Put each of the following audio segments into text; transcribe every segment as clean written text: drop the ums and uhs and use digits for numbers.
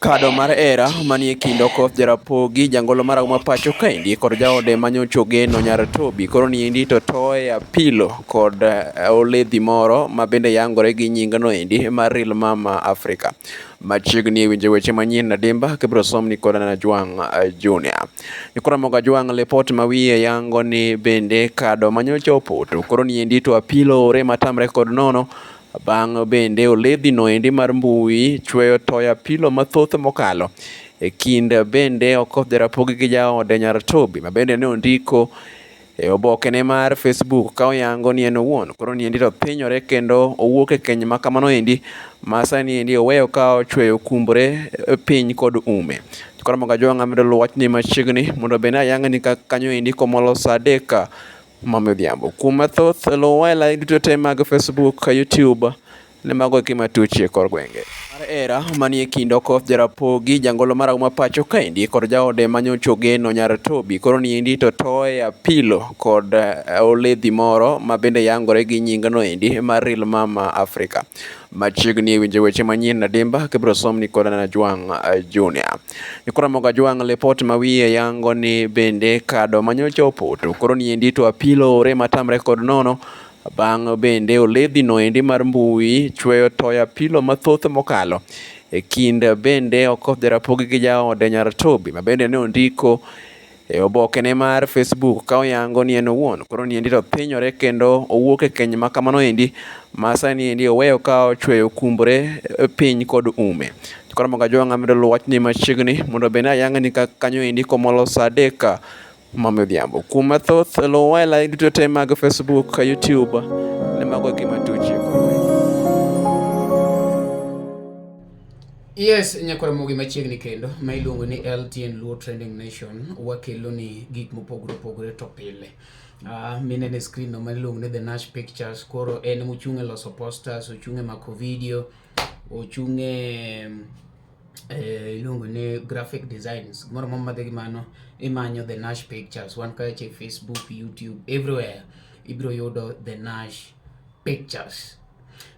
Kado mar era manie kind Okoth Jarapogi jangolo marahuma pacho kaendi kod jaode manyocha Geno nyar Toby koro niendi to toye apilo kod oledhi moro ma bende yangore gi nyingno endi mar Real Mama Africa. Machiegni e winjo weche manyien adimba kibiro somni kod Ajwang Juniour. Nikora moga Ajwang report ma wiye yango ni bende kado manyocha opoto koro niendi to apilo ore matamre kod nono. Bang' bende oledhi no endi mar mbui chweyo toya apilo mathoth mokalo e kind bende Okoth Jarapogi gi jaode nyar Toby ma bende ne ondiko e obokene mar Facebook ka oyango ni en owuon koro niendi to thinyore kendo owuok e keny ma kamano endi ma sani endi oweyo ka ochweyo kumbore piny kod ume. Koro moga Ajwang amedo luwo wachni machiegni mondo bende ayang ni kanyo endi komolo saa 3 mamodhiambo. Kuom mathoth luwela duto te mag Facebook, YouTube ne mago kimatuchie kor gwenge. Mar era manie kind Okoth Jarapogi jangolo marahuma pacho kaendi kod jaode manyocha Geno nyar Toby koro niendi to toye apilo kod oledhi moro ma bende yangore gi nyingno endi mar Real Mama Africa. Machiegni e winjo weche manyien adimba kibiro somni kod Ajwang Juniour. Nikora moga Ajwang report ma wiye yango ni bende kado manyocha opoto koro niendi to apilo ore matamre kod nono. Bang' bende oledhi no endi mar mbui chweyo toya apilo mathoth mokalo e kind bende Okoth Jarapogi gi jaode nyar Toby ma bende ne ondiko e obokene mar Facebook ka oyango ni en owuon koro niendi to thinyore kendo owuok e keny ma kamano endi ma sani endi oweyo ka ochweyo kumbore piny kod ume. Koro moga Ajwang amedo luwo wachni machiegni mondo bende ayang ni kanyo endi komolo saa 3 mamodhiambo. Kuom mathoth luwela duto te mag Facebook, YouTube ne mago kimatuchie kor gwenge. Yes, nyakora mogi machiegni kendo ma iluongo ni LTN Luo Trending Nation wakelo ni gik mopogore to pile. Minene screen no maluongo ni The Nash Pictures koro en mochunge loso posters, ochunge mako video, ochunge iluongo ni graphic designs. Moro madhe gimano imanyo The Nash Pictures wan kae Facebook, YouTube, everywhere ibiro yudo The Nash Pictures.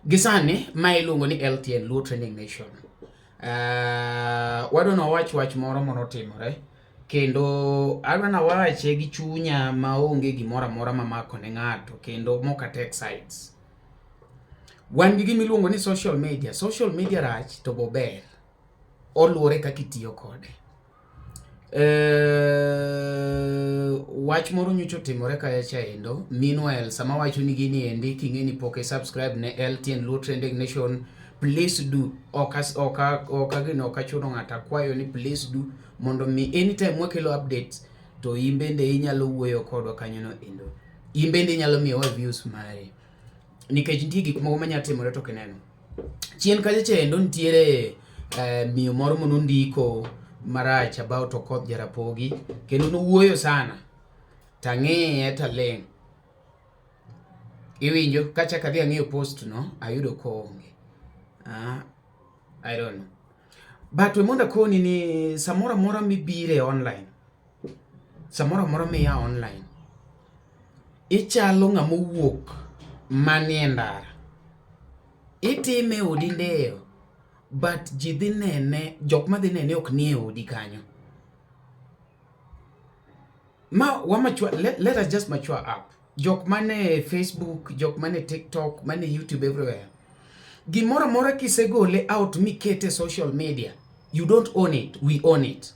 Gisani ma iluongo ni LTN Luo Trending Nation. Wadona wach moro monotimore kendo adwana wache gi chunya maonge gimoro amora mamako ne ng'ato kendo moka tech sites. Wan gi gimiluongo ni social media rach to bober oluore kaka itiyo kode. Wach moro nyocha otimore kacha endo. Meanwhile sama wacho ni gini endi king'eni pok subscribe ne LTN Luo Trending Nation, please do. Okachuno ng'ata kwayo ni please do mondo mi anytime wakelo updates to imbende inyalo wuoyo kodwa kanyono endo. Imbende inyalo miyowa views mari. Nikech nitie gik moko manya timore to kineno. Chien kacha endo nitiere miyo moro monondiko marach about Okoth Jarapogi kendo nowuoyo sana tang'eye taleng'. Iwinjo kacha kadhi ang'iyo post no ayudo koonge. I don't know. But we monda koni ni samora mora mibire online. Samora mora miya online. Ichalo ng'ama wuok manie ndara. Itime odi ndeyo. But ji dhi nene, jok ma dhi nene ok nie odi kanyo. Let us just mature up. Jok mane Facebook, jok mane TikTok, mane YouTube, everywhere. Gimora mora kisegole out mikete social media. You don't own it, we own it.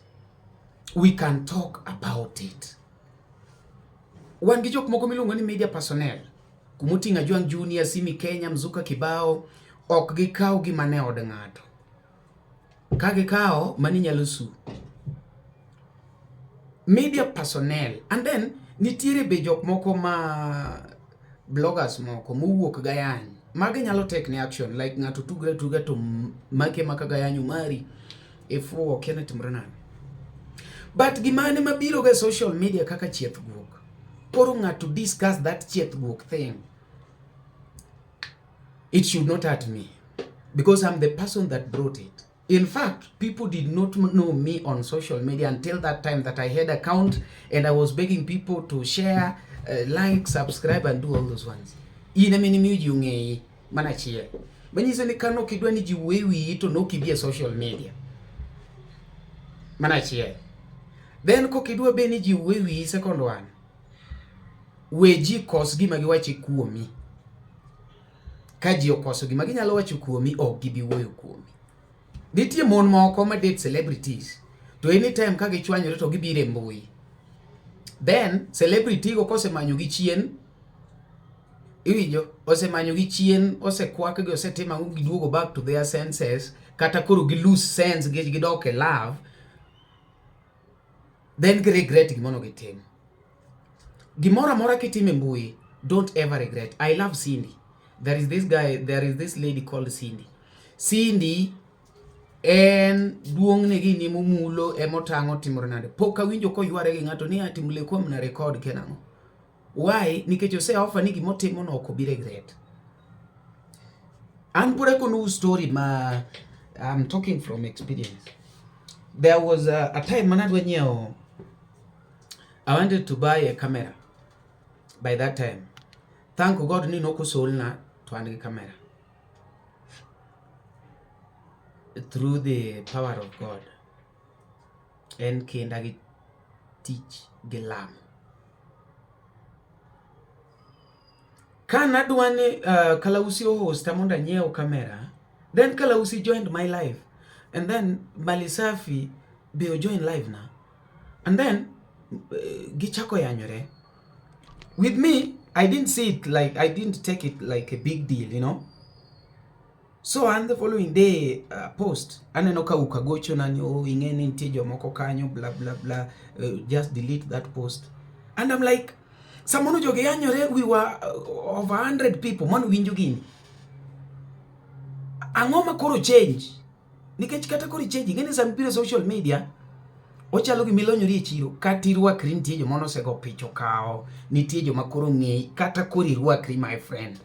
We can talk about it. Wan gi jok moko miluongo ni media personnel. Kumutinga Ajwang Junior, Simi Kenya, Mzuka Kibao, ok gikaw gima ne od ng'ato. Ka gikaw mani nyalo su. Media personnel. And then nitiere be jok moko ma bloggers moko mowuok gayany. Magi nyalo take ne action like ng'ato tuga to make maka gayanyo mari ifuo kene timre nani. But gimane mabiro ga social media kaka chieth guok. Koro ng'ato discuss that chieth guok thing. It should not hurt me because I'm the person that brought it. In fact, people did not know me on social media until that time that I had an account and I was begging people to share, like, subscribe and do all those ones. Ina mini miuji ungei mana chiel. Banyiso ni kano kidwa ni jiwewi to no kibia social media. mana chiel. Then kokidwa beni ji wi second one, we ji kos gima giwachi kuomi. Ka ji okoso gima ginyalo wacho kuomi, ok gibi wuoyo kuomi. Nitie mon moko ma date celebrities, to anytime ka gichwanyore to gibire mbui. Then celebrity go kosemanyo gi chien, iwinjo, osemanyo gi chien, osekwak gi, osetima giduogo back to their senses, kata koro gi lose sense gidok e love, then gi regret gimono gitimo. Gimora mora kitime mbui, don't ever regret. I love Cindy. There is this lady called Cindy. Cindy en duong ne gi ni mulo emotango timore nade. Poka winjo ko yware gi ngato ni atimule kuom na record kenango. Why? Nikech ose offer ni gimotimo no ok bi regret. An pure kono story ma I'm talking from experience. There was a time manadwa nyeo, I wanted to buy a camera. By that time, thank God ni noko solna to an camera. Through the power of God, and kenda teach gelam. Kana duane Kalausi host amonda nyeo camera, then Kalausi joined my life, and then Malisafi Beo joined live now, and then gichako yanyore. With me, I didn't take it like a big deal, you know. So and the following day post anenoka ukagocho nani ingeni ntijo moko kanyo blah blah blah, just delete that post. And I'm like, someone joge yanyore, we were over 100 people manu winjo gini. Angoma koro change. Nikech kata koro change ngeni sampire social media ochalo gi milonyori e chiro, kati rwakri nitie jo mono sego picho kao, nitie jo makoro ng'ei kata kori rwakri my friend.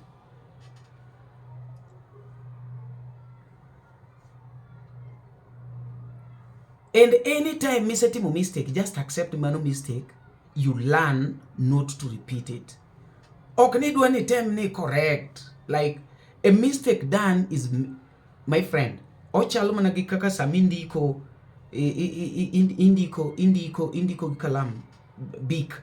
And anytime misetimo mistake, just accept mano mistake, you learn not to repeat it. Ok need one time ni correct. Like a mistake done is, my friend, ochalo mana gi kaka samindiko indiko kalam big.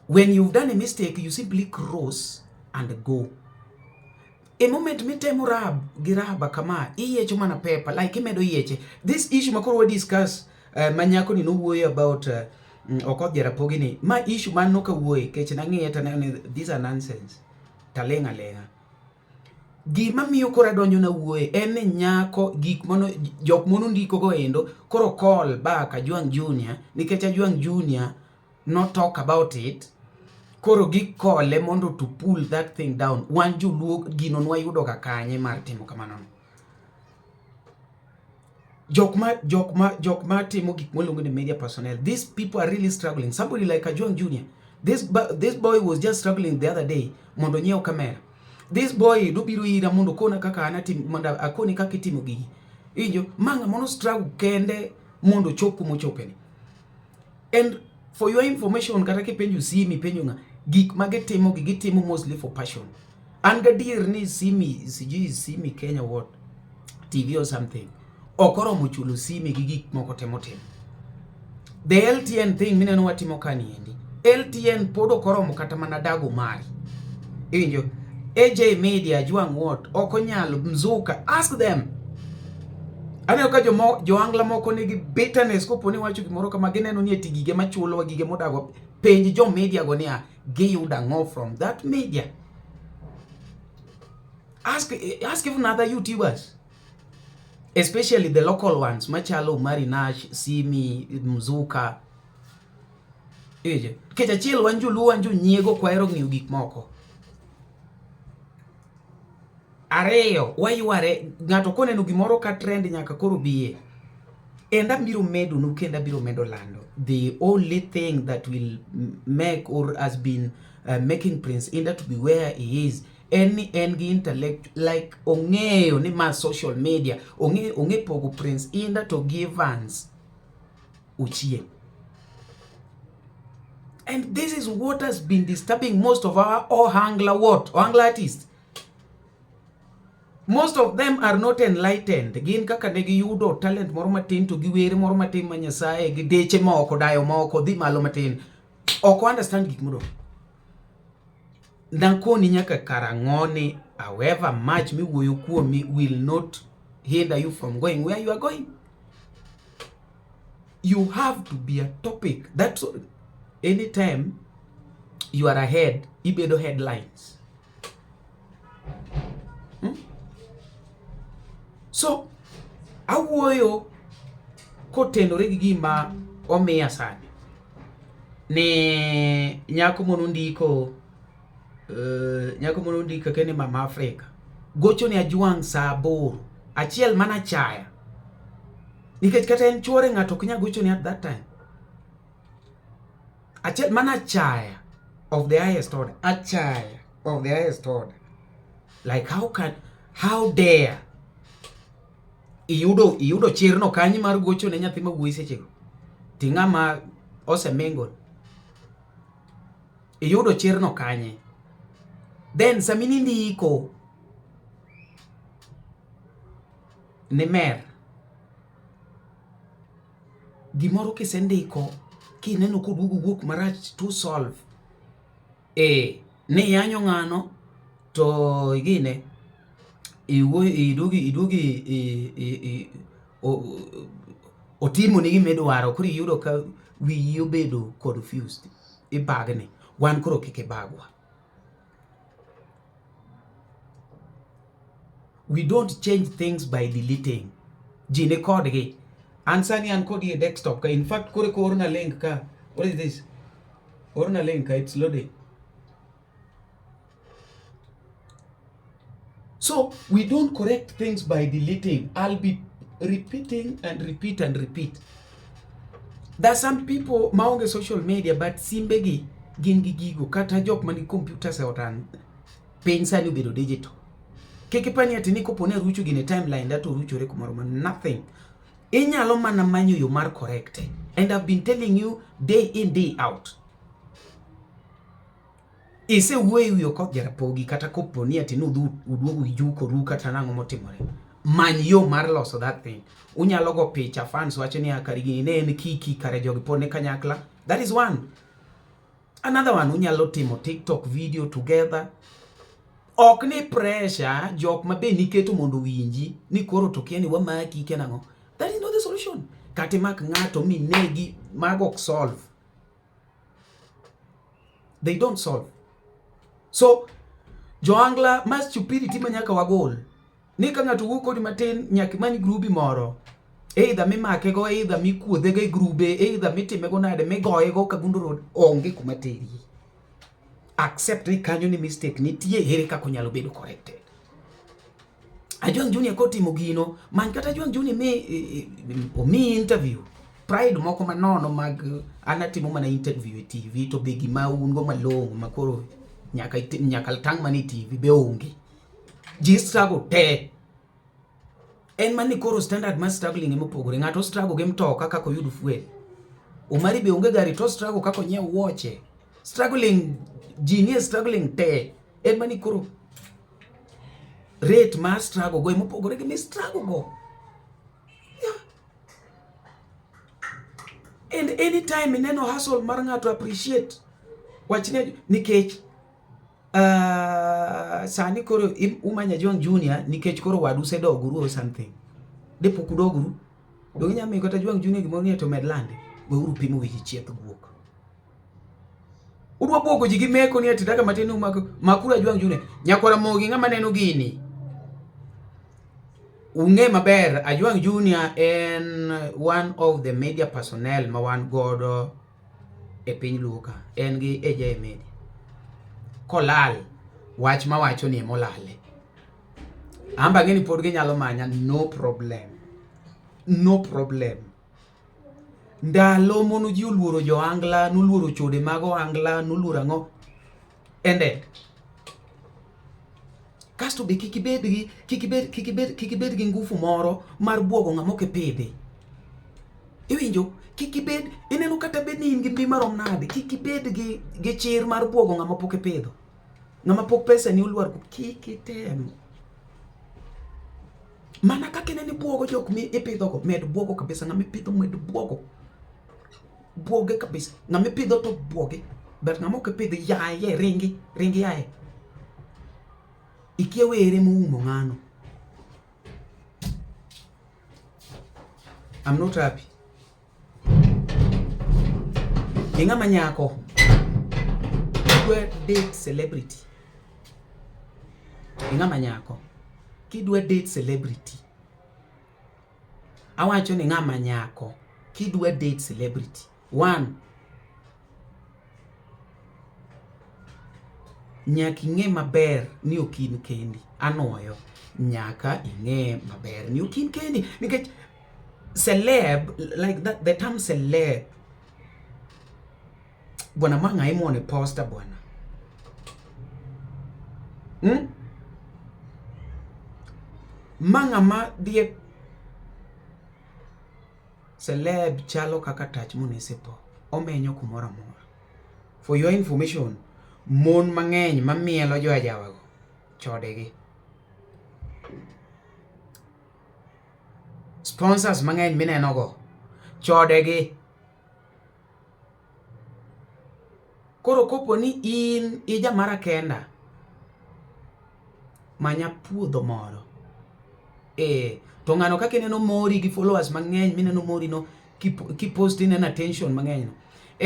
When you've done a mistake, you simply cross and go. A moment me temo giraba kama iyecho mana paper like imedo iyeche. This issue makoro we discuss manyako ni no worry about okodhera pogini. Ma issue man no ka wuoye kech nangi eta these are nonsense. Talenga lenga. Gima miyo kora donyo na wuoye ene nyako gik mono jok mono ndiko go endo koro call back Ajwang Junior, nikech Ajwang Junior not talk about it. Koro gik kole mondo to pull that thing down. Wan joluo gino nwa yudo ka kanye mar timo kamano. Jok ma timo gik molongo ni media personnel. These people are really struggling. Somebody like Ajwang Junior. This boy was just struggling the other day mondo nyeo kamera. This boy do biro ira mondo kona kaka anati mondo akoni kaka itimo gigi. Injo manga mono struggle kende mondo chopu mochopeni. And for your information, kata ke penju see me penju nga gik magetimo gitimo mostly for passion. And gadir ni see me Kenya what TV or something. Okoro muchulu see me gik moko temotem. The LTN thing mina no watimo kani endi. LTN podo koro mukata manadago mari. Injo AJ Media Ajwang what okonyalo mzuka, ask them. Aneno ka Johangla moko nigi bitterness koponi wacho gimoro kama gineno ni etigige machulo wa gige modago penj jo media go niya giyuda ngo from that media. Ask even other YouTubers, especially the local ones machalo Marinash, Simi, Mzuka. Eje kecha chiel wanju nyiego kwaero ng'iyo gik moko. Areyo wayuare ngato koneno gimoro ka trend nyaka koro biye. Enda biro medo no kenda biro medo lando. The only thing that will make or has been making Prince Indah to be where he is, any intellect like ongeyo ni ma social media onge pogo Prince Indah to give fans uchie. And this is what has been disturbing most of our Johangla artists. most of them are not enlightened. Gin kaka ne giyudo talent moro matin to giwere moro matin ma Nyasaye gi deche moko dayo moko dhi malo matin. Ok understand gik moro. Dankoni nyaka karang'oni, however much miwuoyo kuomi will not hinder you from going where you are going. You have to be a topic. That's anytime you are ahead, ibedo headlines. So, awuoyo kotenore gi gima omiya sani. Ni nyako monundiko kene Mama Afrika. Gocho ni Ajwang saa 8. Achiel mana chaya. Nikech kata en chuore ng'ato ok nyal gocho ni at that time. Achiel mana chaya of the highest order. A chaya of the highest order. Like how dare iyudo chirno kanyi mar gocho ne nyathi ma wuoyi sechego. Ting'ama osemengo. Iyudo chirno kanye. Then samini ndiko ne mer. Gimoro kisendiko kineno koduogo wuok marach to solve. Ne yanyo ng'ano to igine iduogi otimo ni gima idwaro koro iyudo ka wiyi obedo confused. Ibagne. Wan koro kik ibagwa. We don't change things by deleting. Jine kodgi. Ansani an kodi e desktop ka. In fact, kore ko orna link ka. What is this? Orna link ka. It's loading. So, we don't correct things by deleting. I'll be repeating and repeat and repeat. There's some people maonge social media but simbegi gin gi gigo kata jok mani computer se otan. Pensa ni bedo digital. Kekipani ati ni kopone rucho gine timeline dato rucho reko maroma. Nothing. Inyalo mana manyo yo mar correct. And I've been telling you day in, day out. Ise wuoyo wiyo kok jarapogi kata koponi ati nudu uduogo ijuko ru kata nang'o motimore. Manyo yo mar loso that thing. Unyalo go picha fans wacho ni akarigi ne en kiki kare jogi pone kanyakla. That is one. Another one, unyalo timo TikTok video together. Ok ni pressure jok mabe niketo mondo winji ni koro to kiani wamaki kenango. That is not the solution. Kate mak ng'ato minegi magok solve. They don't solve. So Johangla mas stupidity manyaka wagol. Ni ka ng'ato wuok kodi matin nyaka many grubi moro. Either mimake go, either mikuodhe go grube, either mitime go nade migoye go kagunduro onge kumateri. Accept ni kanyo ni mistake nitie here kaka onyalo bedo corrected. Ajwang Junior kotimo gino, man kata Ajwang Junior mi interview. Pride moko manono mag anatimo mana interview e TV to be gima ungo malongo makoro nyaka tang mani TV be onge. Ji struggle te. En mani koro standard ma struggling emopogore. Ng'ato struggle ge mtoka kako yudu fuel. Umari be onge gari to struggle kako nyiew wuoche. Struggling genius struggling te. En mani koro rate ma struggle go emopogore ge mi struggle go. Yeah. And anytime ineno hustle mar ng'ato appreciate. Wachne Nikech sani koro umanya Ajwang Junior Nikech koro wadu sedoguru or something. Depo kudoguru. Dongi nyame kota Ajwang Junior gimoro ni to medlande. Weuru pimo weche chieth guok. Udwa bogo jigi meko ni atitaka matenu makura Ajwang Junior. Nyakwara mogi ng'ama neno gini. Unge maber Ajwang Junior en one of the media personnel ma wan godo e piny Luka. En gi eja e media. Kolal wach ma wacho ni molale. Amba ngeni pod ginyalo manya, no problem. No problem. Ndalo mono ji oluoro Johangla, nuluoro chode mago Angla, nuluoro ang'o. Ended. Kasto be kikibed gi ngufu moro mar buogo ng'amo kipidhi. Iwinjo? Kikibed ineno kata bed ni in gi mbi marom nade. Kikibed gi chir mar buogo ng'amo pok ipidho. Ng'ama pok pesa ni uluor kikitem. Mana kaka ne buogo jok mi ipidho go, med buogo kabisa, ng'ama ipidho med buogo. Buoge kabisa. Ng'ama ipidho to buoge. But ng'ama ok ipidho yaye, ringi yaye. Ikia were muumo ng'ano. I'm not happy. Ng'ama nyako. Kidwa date celebrity. Ng'ama nyako. Kidwa date celebrity. Awacho ni ng'ama nyako. Kidwa date celebrity. One. Nyaka ing'e maber ni okin kendi. Anoyo. Nyaka ing'e maber ni okin kendi. Nikech celeb, like that, the term celeb. Bwana manga imone poster bwana. Manga ma die celeb chalo kaka touch municipal. Omenyo kumora mora. For your information, mon mang'eny mamielo jo ajawago. Chode gi. Sponsors mang'eny mineno go. Chode gi. Koro kopo ni in ija mara kenda. Manya puodho moro. To ng'ano kaka ineno mori gi followers mang'eny mineno mori no kipost in attention mang'eny no.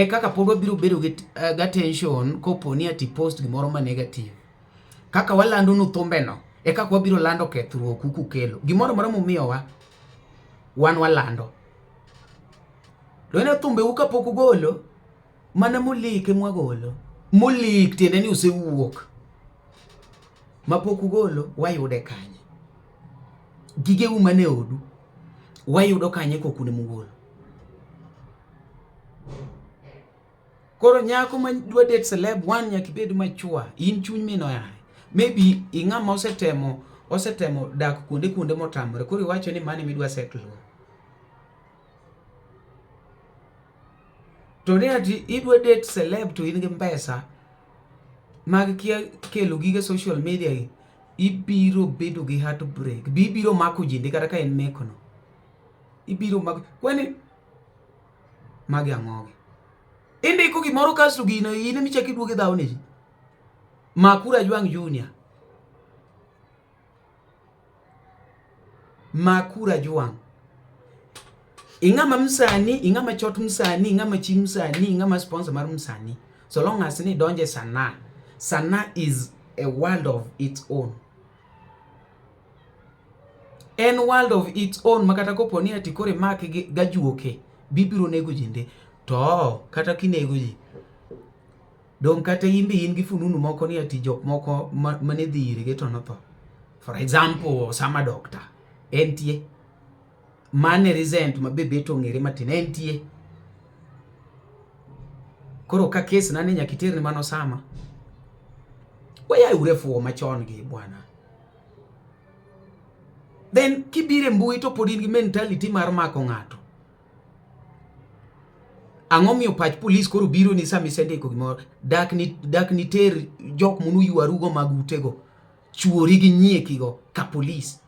Kaka pod wabiro bedo gi attention kopo ni ati post gimoro ma negative. Kaka walando nu thumbe no. Kaka wabiro lando kethruok kukelo. Gimoro moro mumiyowa. Wan walando. Lwene thumbe uka pok ugolo. Mana molike mwagolo. Molik tiende ni usewuok. Mapok ugolo wayude kanye. Gige umane odu wayudo kanye kokune mugolo. Koro nyako ma dwa date celeb one nyaka ibed machua. In chuny mino yae. Maybe ing'ama osetemo dak kuonde motamore. Koro iwacho ni mane midwa settle. To ne ati idwa date celeb to in gi pesa mag kia kelo gige social media gi. Ibiro bedo gi heartbreak. Bibiro mako jinde kata ka en Mako no. Ibiro mako. Kwani magi ang'ogi. Indiko gimoro kasto gino in michaki iduoge dhaw ne ji. Makura Ajwang Juniour. Makura Ajwang. Ing'ama msani, ing'ama chot msani, ing'ama chi msani, ing'ama sponsor mar msani. So long as ni donje sana. Sana is a world of its own. En world of its own makata kopo ni ati kore make gajuoke. Bibiro nego jinde. To kata kinego ji. Dong kata imbi in gi fununu moko ni ati jok moko mane dhiri ge to notho. For example, sama doctor. Entie. Mane resent mabebeto ng'ere matin entie. Koro ka case nane nyakiterni mano sama. Waya urefu machon gi bwana. Then kibire mbui to podin gi mentality mar mako ng'ato. Ang'o miyo pach police koro biro ni sami sende ko gimoro. Dak ni ter jok munu yuarugo magutego. Chuori gi nyieki go ka police.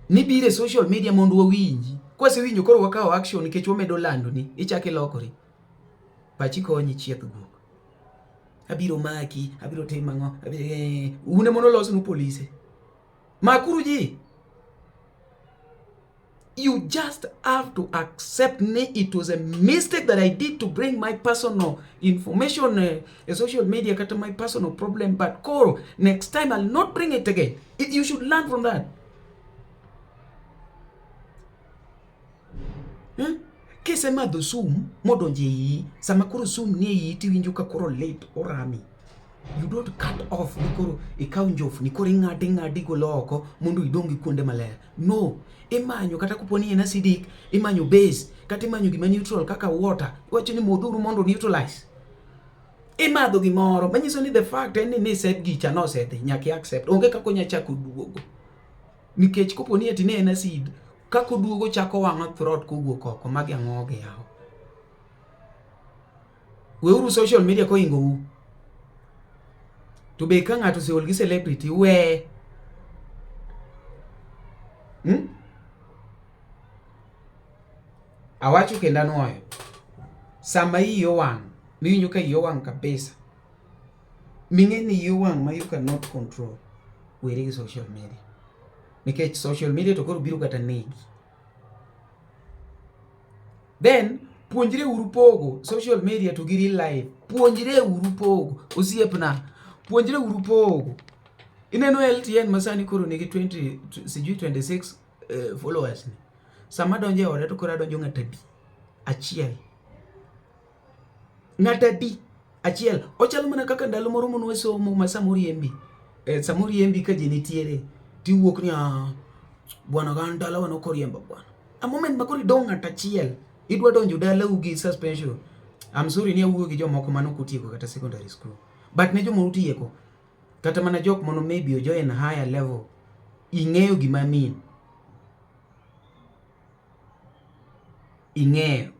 Ni bire social media mondo wawinji. Kwase winjo koro wakawo action nikech wamedo lando ni. Ichake lokori. Pachi konyi chieth guok. Abiro maki, abiro timang'o, une mono loso nu police. Makuru ji. You just have to accept me. It was a mistake that I did to bring my personal information, social media, kata my personal problem. But Koro, next time I'll not bring it again. You should learn from that. Kese madho sum modonje yi sama koro sum ni yi tiwinjo ka koro late orami. You don't cut off ni koro ikaw njof ni koro ng'adi goloko mondo idongi kuonde maler. No, imanyo kata kuponi en acidic, imanyo base, kata imanyo gima neutral kaka water. Iwacho ni modhuru mondo neutralize. Imadho gimoro manyiso ni the fact ni set gicha no sethe nyaki accept. Onge kako nya chako duogo. Nikech kuponi ati ne en acid kako duogo chako wang'o throat kowuok oko magi ang'oge yao. Weuru social media ko ingo u. To be ka ng'ato seol gi celebrity we. Awacho kendo anuoyo. Sama iyo wang', miwinjo ka iyo wang' kabisa. Ming'e ni iyo wang' ma you cannot control. Were gi social media. Nikech social media to koro biro kata negi. Then, puonjre uru pogo social media to gi real life. Puonjre uru pogo. Osiepna, puonjre uru pogo. Ineno LTN masani koro nigi 26 followers ni. Sama donje ode to koro donjo ng'atadi. Achiel. Ng'atadi. Achiel. Ochalo mana kaka ndalo moro monwe somo ma samoriembi. Samoriembi ka ji nitiere. Tiwuok ni bwana gan dala wano koriemba bwana. A moment makori dong ng'at achiel. Idwa donjo dala ugi suspension. I'm sorry ni awuo gi jomoko mano kutieko kata secondary school. But ne jomo utieko. Kata mana jok mono maybe ojo in higher level. Ing'eyo gima mean. Ing'eyo.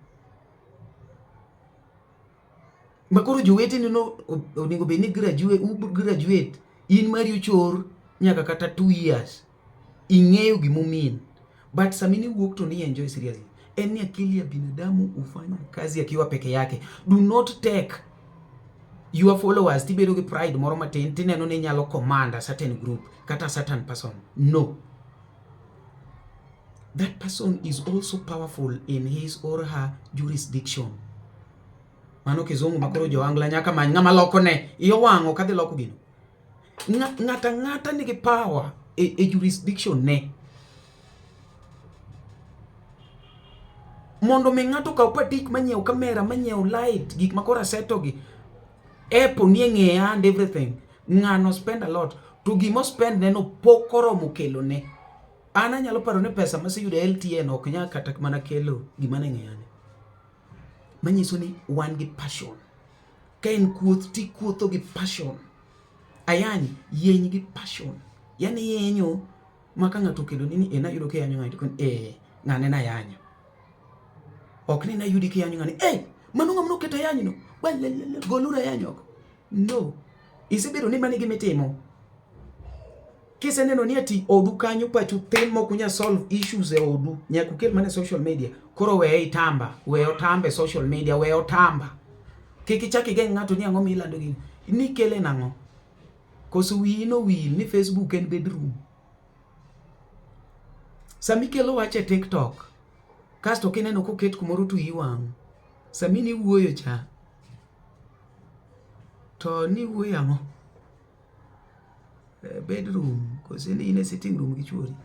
Makoro jowete no onego bed ni graduate. In mari ochor nyaka kata 2 years. Ing'eyo gima mean. But samini wuok to ni enjoy seriously. Eni akili ya binadamu ufanya kazi akiwa peke yake. Do not take your followers tibedo gi pride moro matin tineno ni nyalo command a certain group kata a certain person. No. That person is also powerful in his or her jurisdiction. Mano kizungu makoro Johangla nyaka many ng'ama loko ne. Iyo wang'o kadhi loko gino. Ng'ata nigi power e jurisdiction ne. Mondo mi ng'ato kaw patik manyiew kamera, manyiew light, gik makora seto gi. Apple ni ng'eya and everything. Ng'ano spend a lot. To gimo spend neno pokoro mukelo ne. Ana nyalo paro ne pesa masiyudo LTN ok nya kata mana kelo gima ne ng'eyane. Manyiso ni wan gi passion. Ka en kuoth ti kuotho gi passion. Ayani yeny gi passion. Yani yenyo maka ng'ato kelo nini ayudo ke yanyo ng'ato kon ng'ane na yanyo. Ok ni na yudi ke yanyo ng'ane mano ng'amno keta yanyo no. Golura yanyo. No. Isebiro ni mani gimitimo. Kise neno ni ati odu kanyo pachu tem moko nya solve issues e odu nyaku kel mane social media koro we itamba we otambe social media we otamba kiki chaki gen ng'ato ni ang'o milando gi ni kele nang'o koso wino wil ni Facebook en bedroom sami kelo wache TikTok kasto kineno koket kumoro tu iwang' sami ni wuoyo cha to ni wuoyo ang'o bedroom koso ni ine sitting room gi chuori.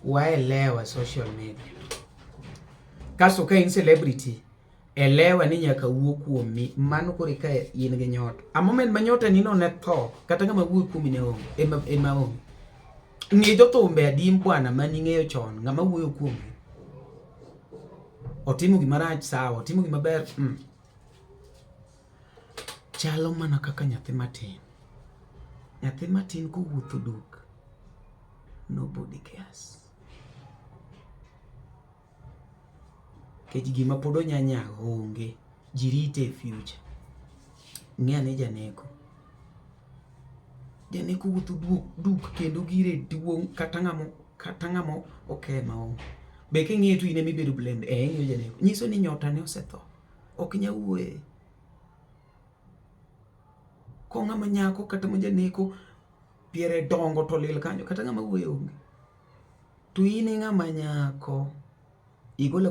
Waelewa social media. Kaso ka in celebrity, elewa ni nyaka wuok kuomi, mano kore ka in gi nyota. A moment ma nyota nino ne tho, kata ng'ama wuok kuomi ne onge, ema onge. Ng'e jothumbe adim bwana mani ng'eyo chon, ng'ama wuoyo kuomi. Otimo gima rach sawa, otimo gima ber. Chalo mana kaka nyathi matin. Nyathi matin kowuotho duk. Nobody cares. Kech gima pod onyanya onge. Jirite e future. Ng'e ane janeko. Janeko wuotho duk kendo gire duong' kata ng'amo oke maonge. Be king'iye tu ine mibedo blend. Ng'iyo janeko. Nyiso ni nyota ne osetho. Ok nya wuoye. Ko ng'ama nyako kata majaneko piere dongo to lil kanyo kata ng'ama wuoye onge. To ine ng'ama nyako igola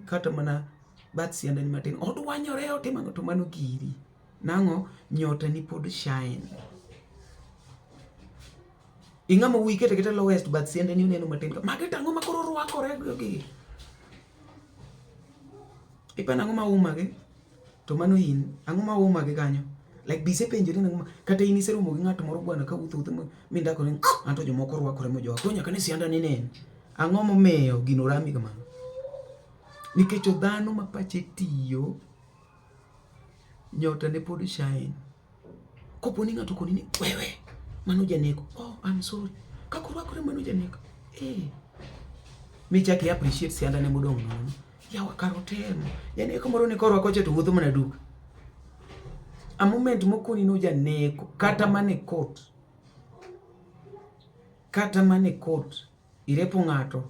kata mana bat sianda ni matin odwanyore otimo to mano giri nang'o nyota ni pod shine. Ing'ama wuoyi kete lowest bat sianda ni uneno matin mage tango makoro rwakore gi ipana ng'ama umage to mano in ang'o ma umage kanyo. Like bise penjore nang'o kata in iseromo gi ng'ato moro bwana ka wuotho mindako ni anto jomoko rwakore mojo to nyaka ni sianda ni nen ang'o momeyo gino rami kamano. Nikech dhano ma pache tiyo nyota ne pod shine. Kopo ni ng'ato koni ni wewe mano janeko. Oh I'm sorry. Kako rwakore mano janeko. Mi chaki appreciate sianda ne modong nono. Yawa karotemo. Janeko moro ne korwako che to wuotho mana duk. a moment mokoni no janeko kata mane court irepo ng'ato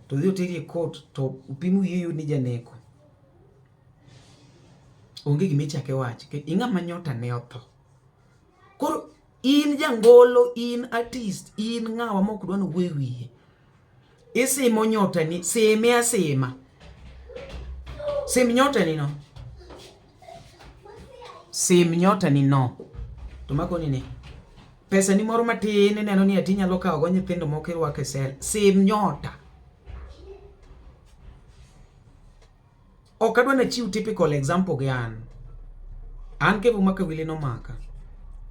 to dhi oteri e court to upimu yiyo ni janeko onge gimichake wach ke ing'ama nyota ne otho. Koro in jangolo, in artist, in ng'awa mok dwa no wuoyo wiye, isimo nyota ni, sime asima, sim nyota ni no, sim nyota ni no. To Mako ni pesa ni moro matin neno ni ati nyalo kawo go nyithindo moko irwako e sel, sim nyota. Ok adwa na chiw typical example gi an kevo maka wili no maka.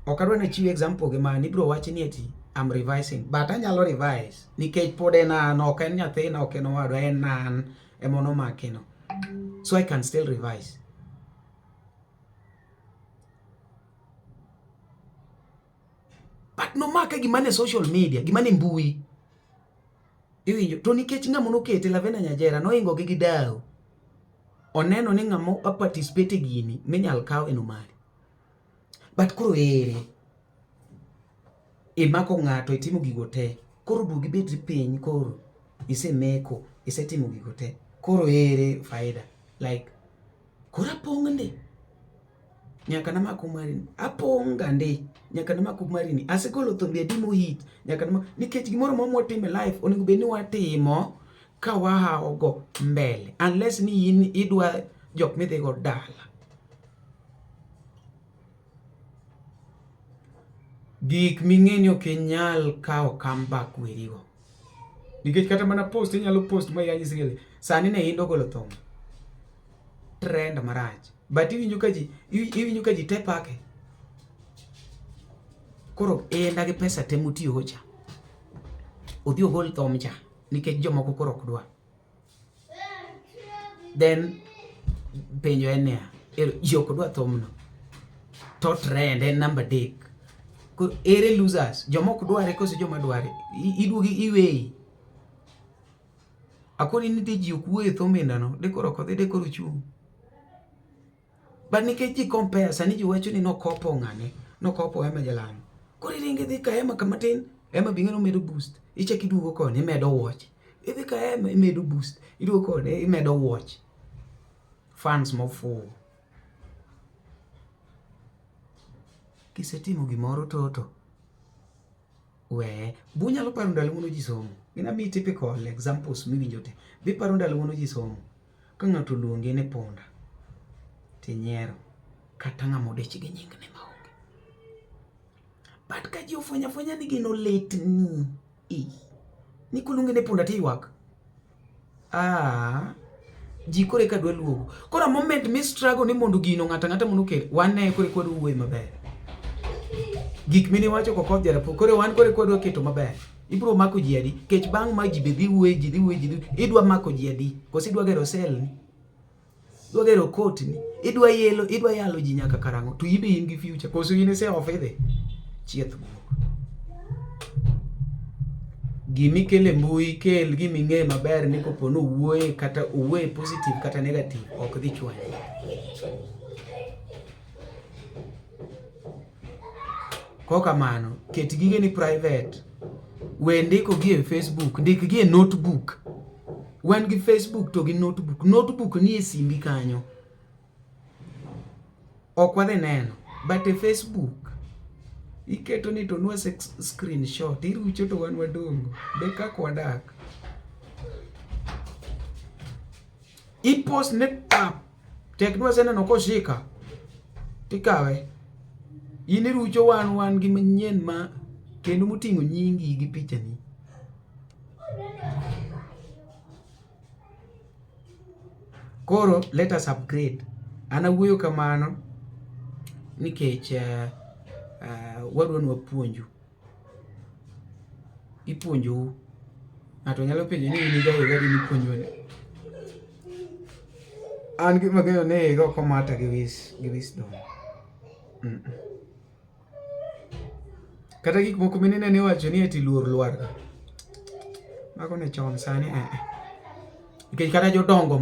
Ok adwa na chiw example gi man ibro wachi ni ati I'm revising, but anyalo revise nikech pod en an, ok en nyathina, ok en owadwa, en an emono makino, so I can still revise. But no maka gimane social media, gimane mbui iwinjo to nikech ng'amo nokete Lavena Nyajera noingo gi dau oneno ni ng'amo a participate gini minyal kaw eno mari. But koro ere imako ng'ato itimo gigo te, koro duogi betri piny, koro isemeko, isetimo gigo te, koro ere faida, like koro apong' nde nyaka namako marini, apong' gande nyaka namako marini, asekolo thombe adi mohit nyaka namako, nikech gimoro mwatimo e life onego bed ni watimo ka wahao go mbele, unless ni in idwa jok midhi go dala. Gik ming'eni ok inyal kawo comeback werigo, nikech kata mana post inyalo post ma yanyi sigele sani ne indo golo thombe trend marach, but iwinjo ka ji te pake. Koro enda gi pesa te mutiyo go cha odhi ogol thom cha nikech jomoko koro ok dwa, then penjo en niya, jok dwa thomno to trend en namba dek. Koro ere losers, jomok dware kose joma dware, iduogi iweyi. Akoni nitie ji ok wuoyo e thomenda no, de koro kodhi de koro chung'. But nikech ji compare, sani ji wacho ni nokopo ng'ane, nokopo Ema Jalamo. Koro iringe dhi ka Ema kamatin, Ema bing'eno medo boost, ichak iduogo kone, imedo watch. Idhi ka Ema imedo boost, iduogo kone, imedo watch. Fans mofuwo. Kisetimo gimoro toto we bunyalo paro ndalo mono ji somo. Gina mi typical examples miwinjo te. Bi paro ndalo mono ji somo ka ng'ato luonge ne ponda tinyiero kata ng'amo dech gi nyingne maonge, but ka ji ofwenya ni gino lit ni kuluonge ne ponda tiywak, ji kore ka dwa luogo. Koro moment mi struggle ni mondo gino ng'ata mondo kel, wan ne kore kwa wuoyo maber. Gik mini wacho ko kodh jarapo, kore wan kore kwa dwa keto maber. Ibro mako ji adi, kech bang' ma ji be dhi wuoyo, idwa mako ji adi, kosi idwa gero sel ni, idwa gero court ni, idwa yalo ji nyaka karang'o, to ibe in gi future, koso in ise ofidhe chieth buok. Gimi kele mbui, kel gimi ng'e maber ni kopono wuoye kata uwe positive kata negative, ok dhi chwany. Koka mano, ket gige ni private, we ndiko gi e Facebook, ndik gi e notebook. Wan gi Facebook to gi notebook ni e simbi kanyo. Ok wadhi neno, but e Facebook iketo ni to nwa screenshot, irucho to wan wadongo, de kaka wadak. I-post ne tap, tek nwa sena no koshika, tikawe. In irucho wan gi manyien ma kendo moting'o nyingi gi pichani. Koro let us upgrade. Ana wuoyo kamano nikech wadwa ni wapuonju. Ipuonju. Ng'ato nyalo penjo ni in gayo gadi ni puonjwane. An gima geno ne go komata gi wisdom. Kata gik moko menene ne wacho ni ati luor lwar. Mako ne chon sani nikech kata jodongo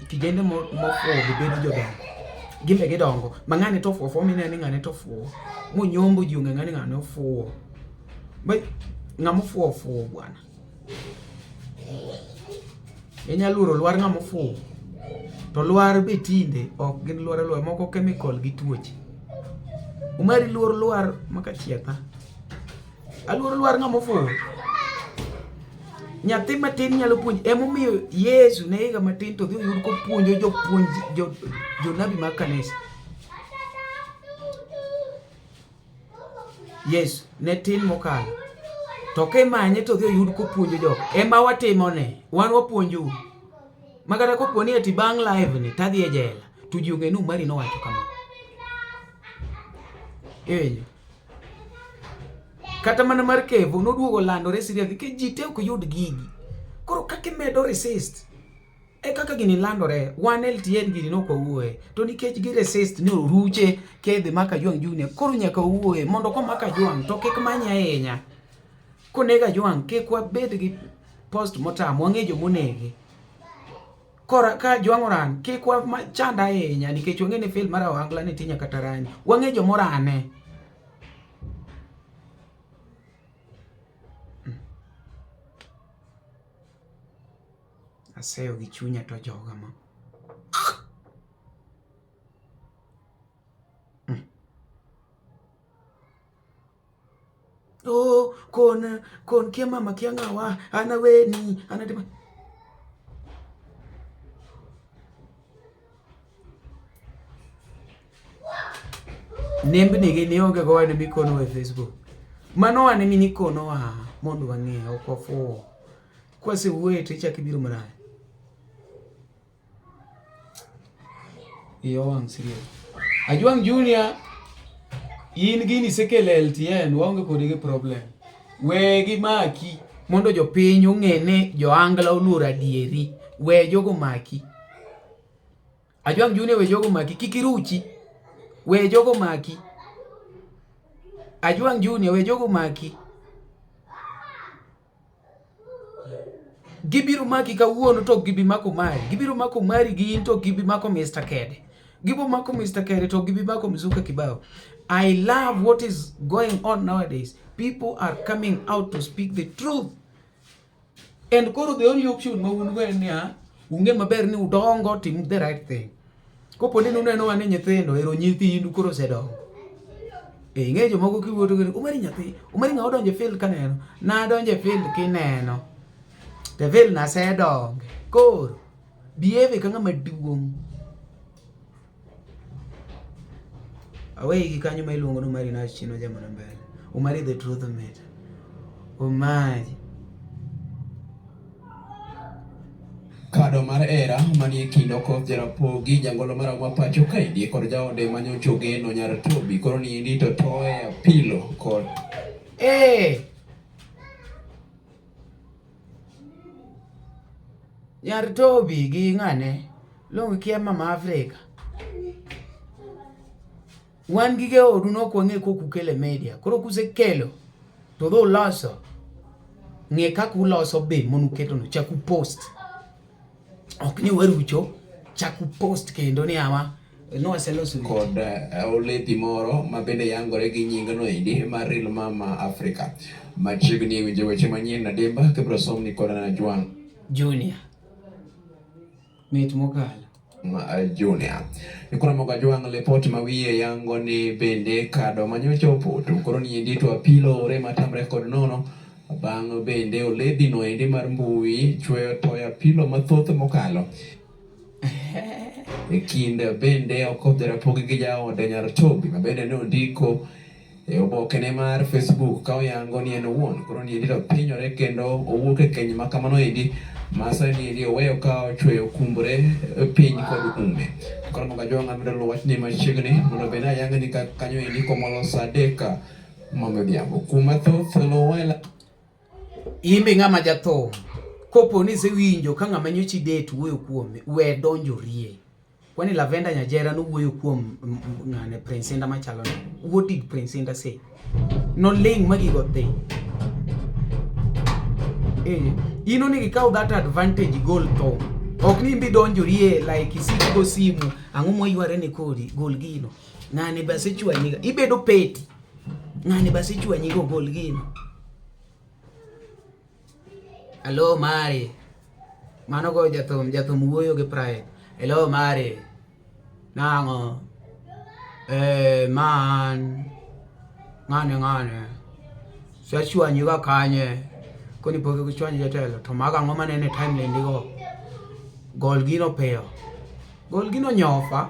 kijende mofuwo bebedo jodongo. gimbe gidongo mang'ane to fuo mine ni ng'ane to fuo munyombo ji ong'e ng'ane fuo ba ng'amo fuo bwana inyaluro lwar ng'amo fuo to lwar be tinde ok gin lwar moko chemical gi tuoche umari lwar makachietha alwar lwar ng'amo fuo nyathi matin nyalo puonj emomiyo Yesu ne higa matin to dhi yud ko puonjo jopuonj jonabi mag kanisa. Yesu ne tin mokalo to kemanye to dhi yud ko puonjo jok ema watimone wan wapuonjo magara ko poni ati bang live ni tadhi e jela to ji ong'e ni Umari nowacho kama kata mana mar Kevo noduogo landore serious ke ji te ok yud gigi koro kaka medo resist kaka gini landore wan LTN gini no ko wuoe to nikech gi resist ni oruche kedhi maka Ajwang Junior koro nyaka wuoe mondo ko maka Ajwang to kik manya ahinya konega Ajwang kik wabed gi post motam wang'e jomonege kora ka Ajwang oran kik wachanda ahinya nikech wang'e ni film mar Johangla ni tinya kata rani wang'e jomorane. Aseyo gi chunya to joga ma kon kia mama kia ngawa ana weni ana tema nembe nige ne onge go wane mikono e Facebook mano wane mini kono wa mondo wang'e okofo kwase wuoye to ichak ibiro maraya iyo wang' serious Ajwang Junior in gini sekele LTN waonge kodi gi problem wegi maki mondo jopiny ong'ene Johangla oluoro adieri we jogo maki Ajwang Junior we jogo maki kikiruchi we jogo maki Ajwang Junior we jogo maki gibiro maki kawuono to gibi mako mari gibiro mako mari gi into gibi mako Mr. Kede gibo mako Mr. Kede to gibi mako Mzuka Kibao. I love what is going on nowadays. People are coming out to speak the truth. And koro the only option mawunwe ni unge maber ni udongo tim the right thing. Kopo ni uneno wane nyithindo ero nyithindu koro sedongo. Ng'e jomoko kiwuoto gini Umari nyathi Umari ng'a odonje field kaneno na donje field kineno the field na sedonge koro behave ka ng'ama duong' away gi kanyo ma iluongo ni Umari na chino jamana mbele Umari the truth matter Umari kado mar era manie kind Okoth Jarapogi jangolo maragwa pacho kaendi kod jaode manyocho geno nyar Tobi koro ni indi to toe apilo kod nyar Tobi gi ng'ane long kia mama Afrika wan gige odu no kwang'e kokukele media koro kusekelo to dho loso ng'e kaka uloso be monuketo no chaku post ok ni werucho chaku post kendo ni ama no aseloso kod olethi moro ma bende yangore gi nying no endi mar Real Mama Africa machiegni e winjo weche manyien na Demba kibro som ni kod Ajwang Junior mit mokalo Junior nikona moga Ajwang report mawiye yango ni bende kado manyocho opoto koro ni endi to apilo re matamre kod nono bang' bende olethi no endi mar mbui chweyo toya apilo mathoth mokalo kind bende Okoth Jarapogi gi jaode nyar Tobi ma bende ne ondiko e obokene mar Facebook ka oyango ni en owuon koro ni endi to pinyore kendo owuok e keny ma kamano endi masa ni endi oweyo ka ochweyo kumbre piny kod ume koro moga Ajwang andro wach ni machiegni mondo bende ayang ni kanyo endi komolo saa 3 modhiambo kuma thoth lowela imbe ng'ama jatho kopo ni sewinjo ka ng'ama nyochi det wuoyo kuome we donjorie kwani Lavenda Nyajera no wuoyo kuom ng'ane Prince Inda machalo what did Prince Inda say no ling magi got they ino ni gikaw that advantage goal to ok ni bidonjorie like isiko simu ang'o moyware ne kodi gol gino ng'ane base chwanyiga ibedo peti ng'ane base chwanyigo gol gino hello mari mano go jathum wuoyo gi pride hello mari nang'o man ng'ane sachwanyiga kanye koni poke kuchwanyi jatelo to maga ang'o manene timeline digo gol gino peyo gol gino nyofa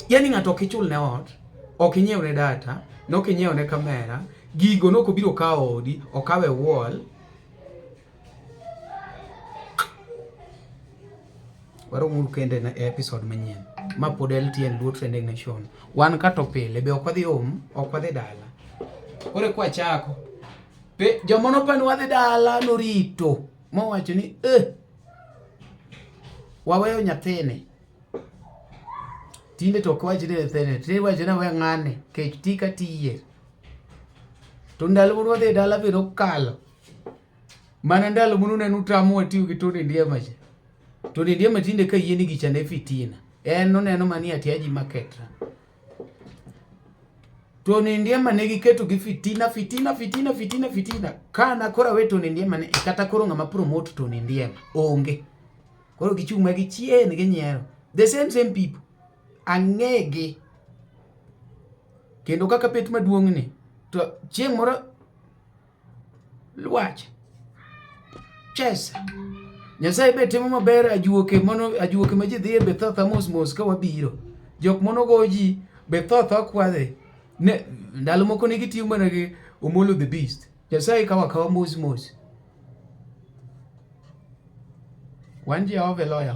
yani ng'ato ok ichul ne ot ok inyiew ne data nok inyiew ne kamera gigo nok obiro kawo odi okawe wall waro muru kende na episode manyien ma pod LTN Luo Trending Nation wan kato pile be ok wadhi dala kore kwa chako pe jomono pan wadhi dala norito mowacho ni waweyo nyathine tinde to kwaji ne nyathine tinde wacho na we ng'ane kech tika tiye to ndalo mun wadhi dala be nokalo mana ndalo mun nenu tamu atiyo gi Tony Ndiema je Tony Ndiema tinde ka yieni gi chande fitina en noneno mani atiaji market Tony Ndiema ne giketo gi fitina kana kora we Tony Ndiema ne kata koro ng'ama promote Tony Ndiema onge koro gichung' ma gichien gi nyiero the same people ang'egi kendo kaka pet maduong' ni to chieng' moro lwach chesa Nyasaye be timo maber ajuoke ma ji dhi e Bethotha mos ka wabiro jok mono goji Bethotha kwadhe ne ndalo moko ne gitiyo mana gi Omolo the Beast Nyasaye kawa mos wan Jehova loya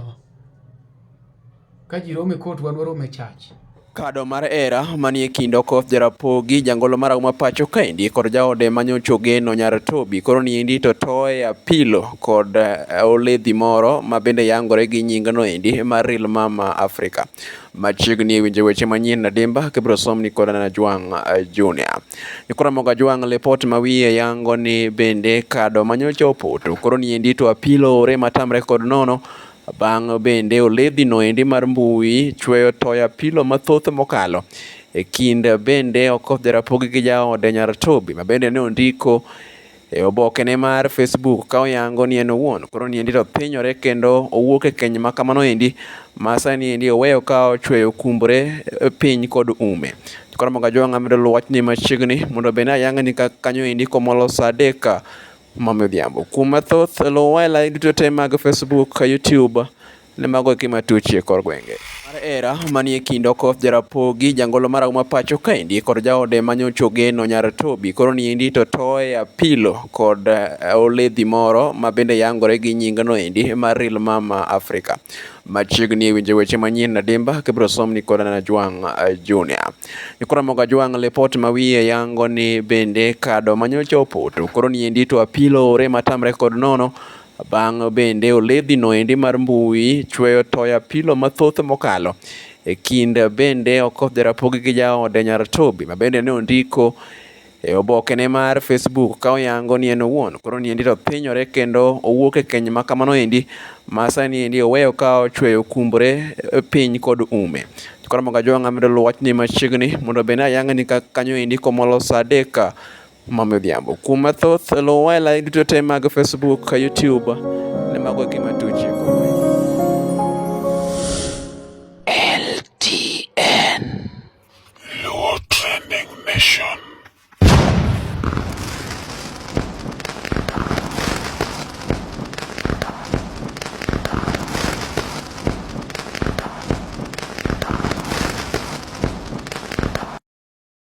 ka ji rome kot wan warome church Kado mar era manie kind Okoth Jarapogi jangolo marahuma pacho kaendi kod jaode manyocha ogeno nyar Toby koro niendi to toye apilo kod oledhi moro ma bende yangore gi nyingno endi mar Real Mama Africa. Machiegni winje weche manyien na dimba kibro somni kod Ajwang Juniour. Nikora moga Ajwang report mawiye yango ni bende kado manyocha opoto koro niendi to apilo ore matamre kod nono bang' bende oledhi no endi mar mbui chweyo toya pilo mathoth mokalo e kind bende Okoth Jarapogi gi jaode nyar Toby ma bende ne ondiko e oboke ne mar Facebook ka oyango ni en owuon koro ni endi to thinyore kendo owuok e keny ma kamano endi ma sani endi oweyo ka ochweyo kumbre piny kod ume. Koro moga Ajwang amedo luwachni machiegni mondo bende ayang ni kanyo endi komolo saa 3 mamodhiambo kuma thoth luwa like duto te mag Facebook, YouTube ne mago kima tuchie kor gwenge mar era manie kind Okoth Jarapogi jangolo marahuma pacho kaendi kod jaode manyocha ogeno nyar Toby koro niendi to toye apilo kod oledhi moro ma bende yangore gi nyingno endi mar Real Mama Africa. Machiegni winje weche manyien na dimba kibro somni kod Ajwang Juniour. Nikora moga Ajwang report mawiye yango ni bende kado manyocha opoto koro niendi to apilo ore matamre kod nono bang' bende oledhi no endi mar mbui chweyo toya pilo mathoth mokalo e kind bende Okoth Jarapogi gi jaode nyar Toby ma bende ne ondiko e oboke ne mar Facebook ka oyango ni en owuon koro ni endi to thinyore kendo owuok e keny ma kamano endi ma sani endi oweyo ka ochweyo kumbre piny kod ume. Koro moga Ajwang amedo luwachni machiegni mondo bende ayang ni kanyo endi komolo saa 3 mamodhiambo kuma thoth luwa like duto te mag Facebook, YouTube ne mago kima tuchie LTN Luo Trending Nation.